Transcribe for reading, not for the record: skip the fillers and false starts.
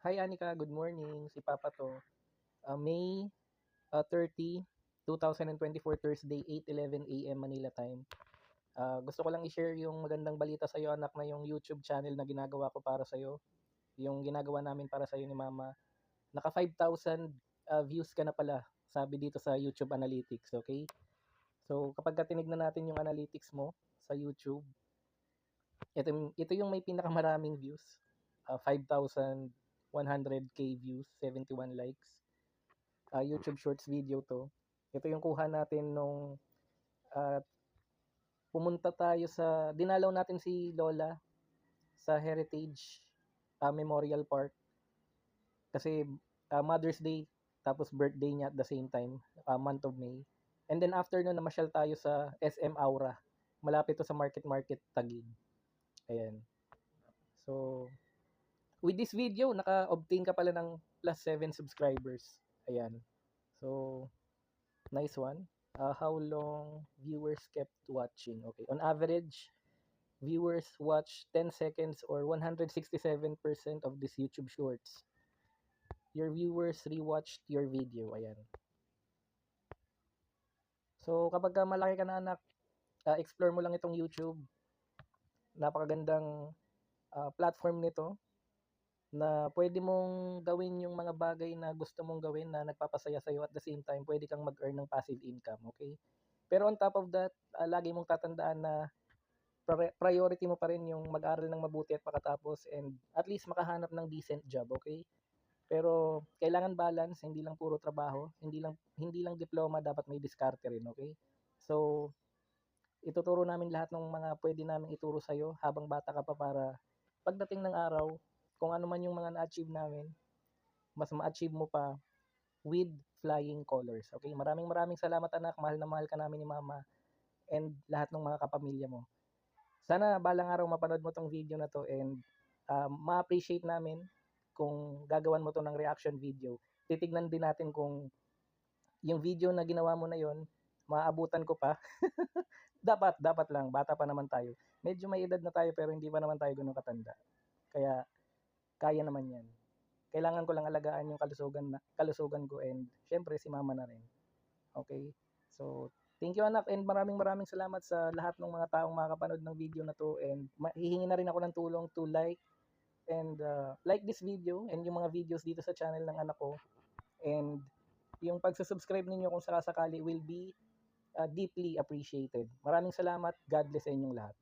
Hi Anika, good morning. Si Papa 'to. May 30, 2024, Thursday, 8:11 AM Manila time. Gusto ko lang i-share yung magandang balita sa'yo anak, na yung YouTube channel na ginagawa ko para sa'yo, yung ginagawa namin para sa'yo ni Mama. Naka 5,000 views ka na pala, sabi dito sa YouTube Analytics, okay? So kapagka tinignan natin yung analytics mo sa YouTube, ito yung may pinakamaraming views, 5,100K views, 71 likes. YouTube Shorts video 'to. Ito yung kuha natin nung ah, pumunta tayo dinalaw natin si Lola sa Heritage Memorial Park kasi Mother's Day tapos birthday niya at the same time, month of May. And then after nun namasyal tayo sa SM Aura. Malapit to sa Market Market Taguig. Ayan. So, with this video, naka-obtain ka pala ng plus 7 subscribers. Ayan. So, nice one. How long viewers kept watching? Okay. On average, viewers watch 10 seconds or 167% of this YouTube shorts. Your viewers rewatched your video. Ayan. So, kapag malaki ka na anak, explore mo lang itong YouTube. Napakagandang platform nito na pwede mong gawin yung mga bagay na gusto mong gawin na nagpapasaya sa'yo, at the same time, pwede kang mag-earn ng passive income, okay? Pero on top of that, lagi mong tatandaan na priority mo pa rin yung mag-aral ng mabuti at makatapos, and at least makahanap ng decent job, okay? Pero kailangan balance, hindi lang puro trabaho, hindi lang diploma, dapat may diskarte rin, okay? So, ituturo namin lahat ng mga pwede namin ituro sa iyo habang bata ka pa, para pagdating ng araw, kung ano man yung mga na-achieve namin, mas ma-achieve mo pa with flying colors. Okay? Maraming maraming salamat anak. Mahal na mahal ka namin ni Mama and lahat ng mga kapamilya mo. Sana balang araw mapanood mo tong video na to, and ma-appreciate namin kung gagawan mo to ng reaction video. Titignan din natin kung yung video na ginawa mo na yon, maabutan ko pa. Dapat lang, bata pa naman tayo. Medyo may edad na tayo pero hindi pa naman tayo gano'ng katanda. Kaya kaya naman 'yan. Kailangan ko lang alagaan yung kalusugan ko, and syempre si Mama na rin. Okay? So, thank you anak, and maraming maraming salamat sa lahat ng mga taong makakapanood ng video na to, and hihingi na rin ako ng tulong to like this video and yung mga videos dito sa channel ng anak ko, and yung pagsusubscribe ninyo kung sakasakali will be deeply appreciated. Maraming salamat. God bless sa inyong lahat.